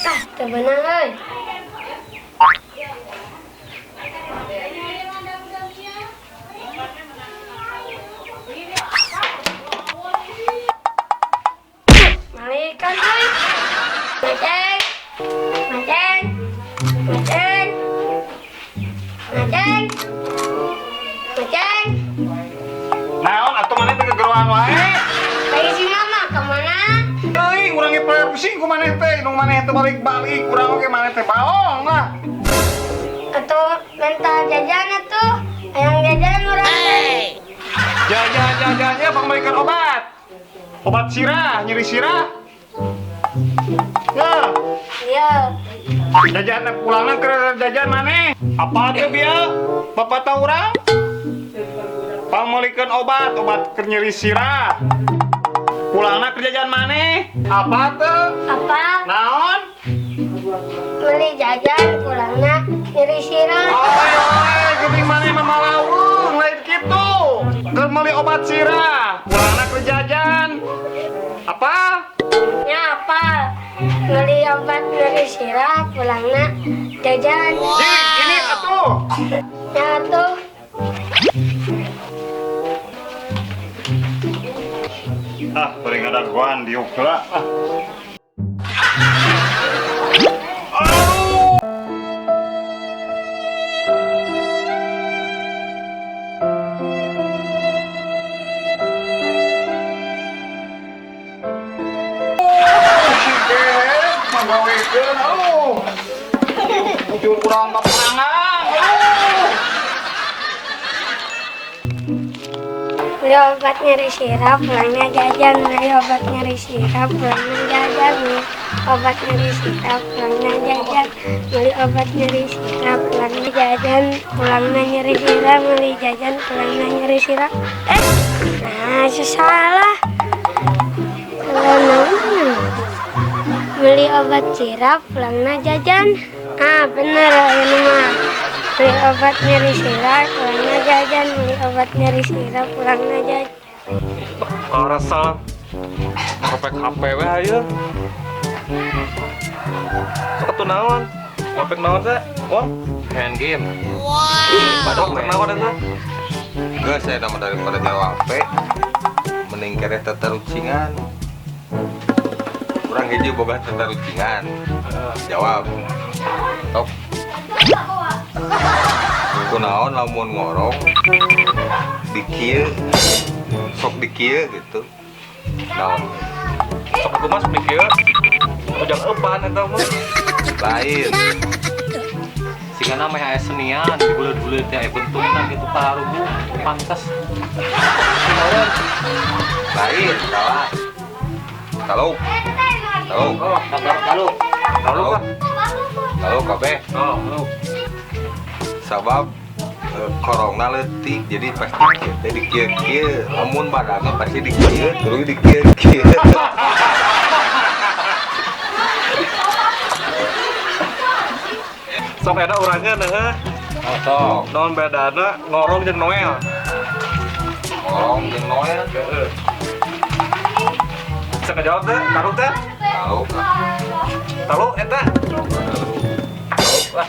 Ah, teu beunang euy. Malikan euy. Maceng. Maceng. Maceng. Maceng. Maceng. Naon atuh maneh teh kegeroan wae? Tadi si mama kemana? Euy, urang ge pusing ku maneh teh, nu maneh teh balik-balik, urang oge maneh teh baong lah. Atau minta jajan tuh? Yang jajan orang teh. Jajan pengembalikan obat. Obat sirah, nyeri sirah. Ya, Iya. jajan pulangna ke jajan maneh. Apa teh bieu? Bapak tahu urang? Pangmolikeun obat keur nyeri sirah. Pulangna ke jajan maneh. Apa teh? Apa? Naon? Beli jajan pulangnya nyeri sirah. Oi, geuning maneh mah malaung lain kitu. Keur meuli obat sirah, pulangna ke jajan. Apa? Ya apa? Beli obat nyeri sirah pulangnya jajan. Ini atuh. Ya tuh. Ah, paling ada guan diuk lah. Aduh. Magawekeun, aduh. Ujung kurang kepangan, aduh. Beli obat nyeri sirah pulangnya jajan. Beli obat nyeri sirah pulangnya jajan. Beli obat nyeri sirah pulangnya jajan. Beli obat nyeri sirah pulangnya jajan. Pulangnya nyeri sirah. Beli jajan pulangnya nyeri sirah. Nah, salah. Beli obat sirah pulangnya jajan. Ah, bener ini mah. Beli obat nyeri sirah pulangnya jajan. Beli obat nyeri sirah pulangnya jajan. Rasa ngopek HP we ayeuna. Sok atuh naon? Ngopek naon teh? Wah, main game. Padahal naon eta? Enggak, saya nama daripada nyawa HP mending kere tatarucingan. Kurang hiji boga tatarucingan. Jawab. Top. Kunaon lamun ngorong di kieu sok di kieu gitu. Naon? Sok aku mas mikir. Ujang eupan eta mah. Lain. Singga nama aya senian, dibulet-bulet teh aya bentukna gitu parugu pantes. Kumaha? Lain, salah. Kalau Oh, kalau kalau kabeh Oh, lu. sabab korongna leutik jadi pasti kita di kieu-kieu lamun badanna pasti di kieu terus di kieu-kieu. Sok eta urangnya neuh. Oh, sok Naon bedana ngorong jeung Noel? korong jeung Noel Heeh. Bisa ngejawab teh? Taruh teh? tahu Tahu eta? Lah.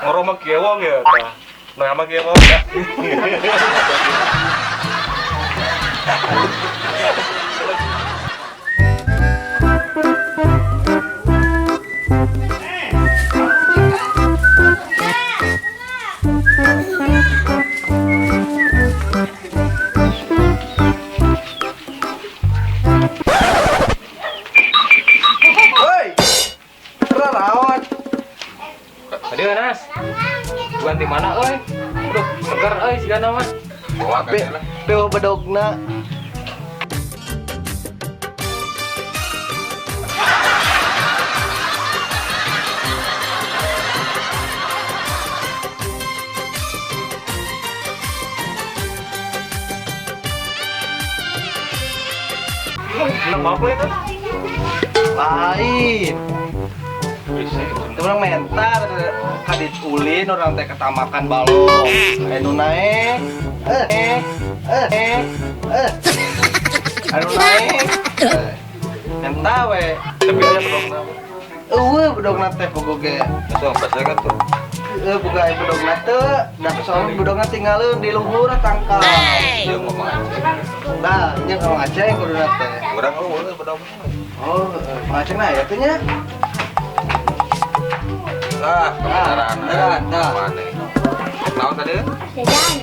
Ngorong mah kieu wong ya tah. Noel mah kieu wong ya. Aduh Nas, bukan di mana euy? Aduh, segar euy sigana mah. bawa Be, kan lah beo bedogna. Nama apa itu? Lain. Orang mentar kadit ulin orang teh ketamakan balong. Anu naik. Anu naik. Entah we. Tapi aja belum tahu. bedogna teh pogoge. Langsung pasti kan tuh. Buka bedogna teh, da soalnya bedogna tinggalin di luhur tangkal. Dia ngomong aja. Nah, nya kalau Aceh kuduna teh. Urang lu bedog. Oh, Aceh na ya teh nya. Kebenaran. Nah. Mana? Naon tadi? Jajan.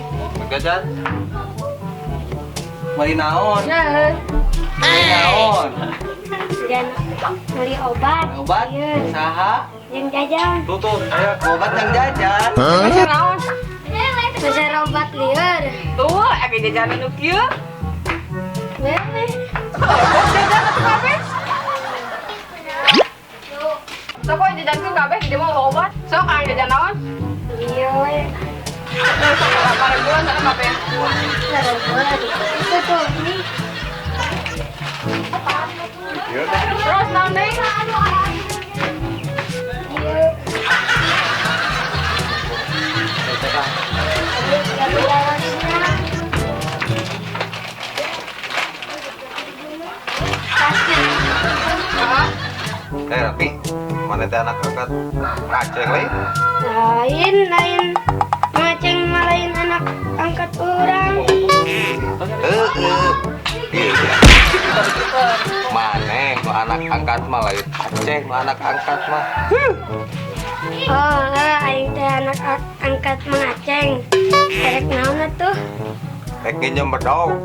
Gajan. Mari naon? Nah, Mari naon? dan beli obat. Obat? Iya. Saha? Yang jajan. Tuh, ayo. Obat yang jajan. Masih naon? Besar obat liar. Tuh, ake jajanan nu kieu. Bebe. Jajan atuh kabeh. Sok we jajankeun kabeh di dieu mah obat. Sok kang jajan naon? Iya we. Sok parek bulan sana kabeh. Itu tuh ini. Terus naon deui? Iya. Ada larasnya. Tasnya. Rapi. Mana teh anak angkat Aceh we? Lain. Maceng malain anak angkat orang. Iya. Mana nu anak angkat mah lain Aceh nu anak angkat mah. Oh, aing teh anak angkat mangaceng. Erek naon atuh? Rek nginjem bedog.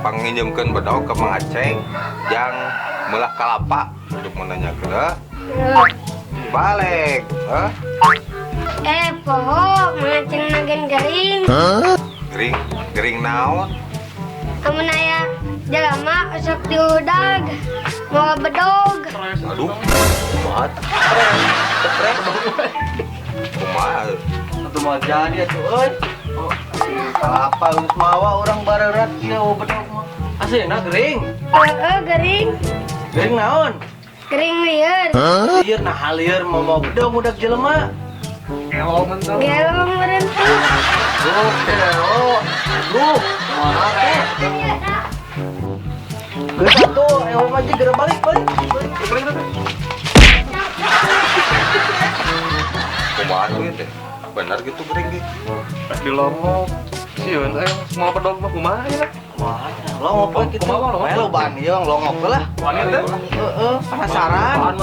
Panginjemkeun bedog ke Mang Aceh yang meulah kalapa untuk menanyakeun balik. Poho, mangaceng nagen garing. Gering naon? Amun aya jalema usap diudag. Mau bedog. Aduh, kumaha? Kumaha? Atuh mah jadi atuh euy. Apa geus mawa urang barerat kieu bedog mah. Aslinya gering. Garing. Gering naon? Garing lieur. Lieur nah lieur mau bedog budak jelema. Gelong meureun tuh. Duh, mana teh? Geus atuh, ewa mah geura balik. Kumaha tuh teh? Bener gitu gering gitu. Di longok. Sieun semua bedog mah kumaha ya? Wah, longok we kitu. Bae lobaan ieu longok lah. Wani teh? Penasaran.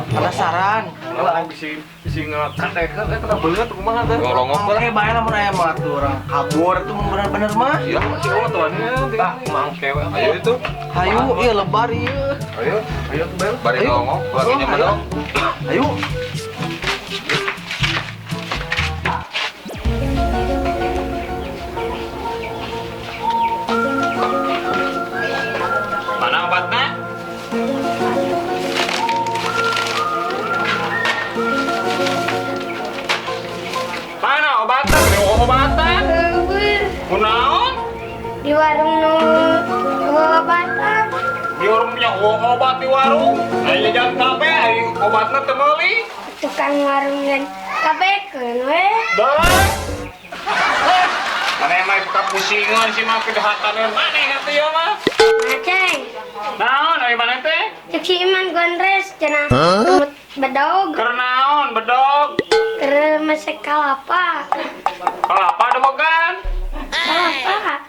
Penasaran. Kalau aing bisi ngakatekeun kena beungeut kumaha teh? Ngolongok Oke, bae lamun aya mah atuh urang kabur tuh bener-bener mah. Iya, masih orang tuanya tinggal mangkewe. Ayo itu. Hayu, ieu lebar ieu. Ayo tuh bel. Bari ngomong, lagi nyaman dong. Ayo. Mana obatnya? Mana obatnya? Beli obatan. Kunaon? Di warung nu obatan. Di warung punya obat di warung. Ayo jajan kabeh, ayo obatnya teu meuli. Tukang warung dan kabekeun we. Dah. Mana emang buka pusingan sih mah kedahatan mana hati ya mah? Maceng. Naon dari mana teh? Cek si Iman gondres cenah rumut bedog. Kernaon bedog. Keur mesek kalapa. Kelapa ada bogan. Kalapa.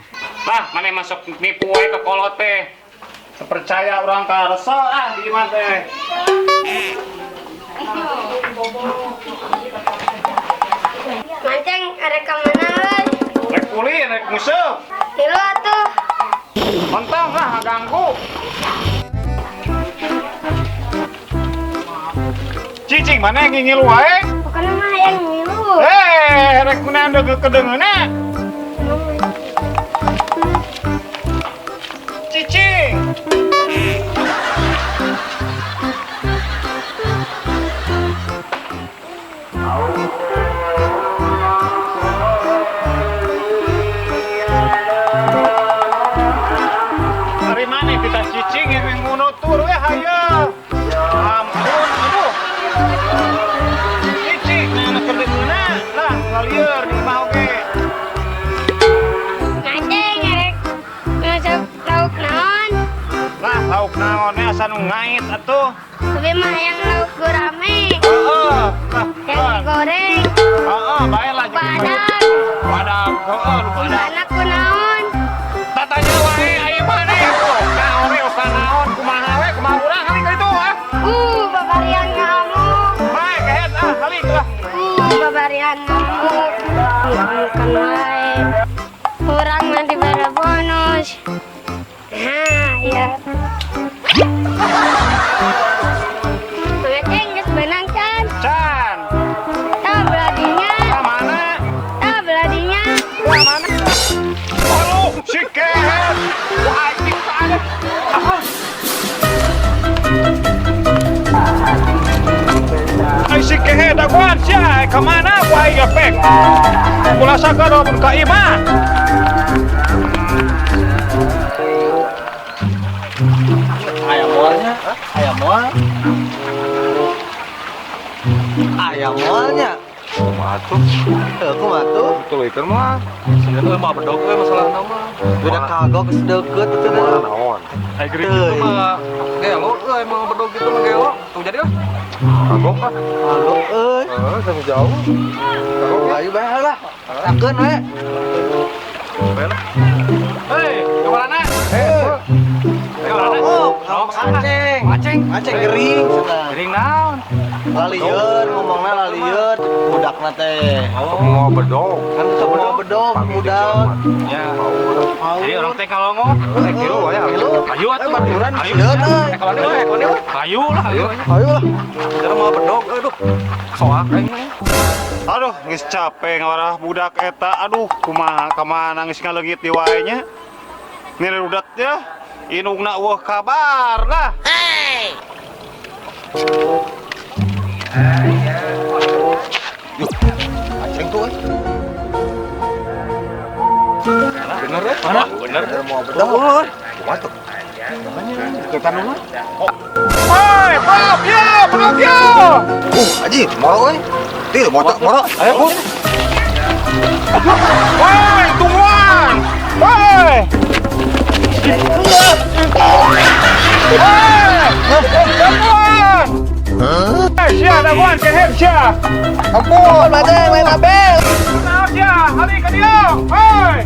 Bah, mana masuk nipu wae ke kolot teh. Percaya orang ka resa di mana teh. Maceng arek ka mana euy? Rek kuli, rek musuh. Tilu atuh. Mentang lah ganggu. Cicing mana yang ngilu wae? Pokona mah yang ngilu. Rek kunaon deugeut kedeungeuna. Cicing. Dari mana kita cicing yang ngunutur we hayo. Ampun, aduh. Cicing, nah kedeungeuna lah ngalieur di imah oge. Maceng arek masuk lauk naon? Lah lauk naonnya asa nu ngait atuh. Tapi mah yang lauk gurame. Mulai kurang nanti pada bonus. Nah, ya. Mengeceng geus benang can. Can, Tah beladinya, mana? tah beladinya. Mana? Halo, si kehet. Wah, anjing ada. Ay, si kehet daguan siya. Kemana? Wah, iya pek. Kula sakaro mun ka imah. Ayam mualnya, ayam mual. Ayam mualnya. Matuh. Aku matuh. Tuh ikan mah. Sebenarnya mah bedog we masalah nama. Udah kagok sedeket itu Mana dah. naon? Ai geuring gitu mah gelo emang bedog gitu mah gelo. Tuh jadi lah. Kagok ah. Kagok euy. Sama jauh. Kagok ya. Ayo bae lah. Takeun we. Hei, kemana? Aceng. Aceng. Aceng gering cenah. Gering naon? Lalieun ngomongna lalieun budakna teh. Semua bedog. Kan semua bedog budak. Ya. Jadi orang teh kalau ngomong, Kilo ya. Kilo. ayo atuh. Baturan Ayo. sieun euy. Kalau ini, ayo lah, ayo. Ayo lah. Jangan mau bedog, aduh. Soak Aduh, geus capek ngawarah budak eta. Aduh, kumaha kamana geus ngaleungit di wae nya. Nirudat ya. Inungna weuh kabar lah. Aceng tuh euy. Bener ya? Mana? Bener. Mau bedog euy. Matuh. Deketan rumah. Hei, Bob, ya, bedog ya. Aji, mau euy. Tih, motor. Ayo, Bu. Hei, tungguan. Hei. Tungguan. Hei, sia daguan kehem sia. Ampun, badeng main abel. Naon sia? Hari ka dia. Hei.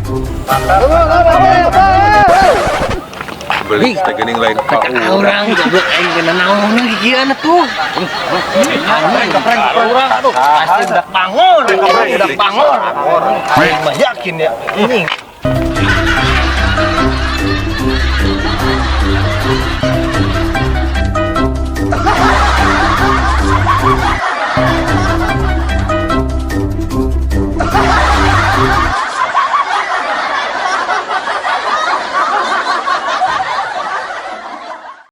Beli tegening lain ka Orang goblok aing kena naon gigian atuh. Orang aduh, pasti udah bangun, udah bangun. Aing mah yakin ya. Ini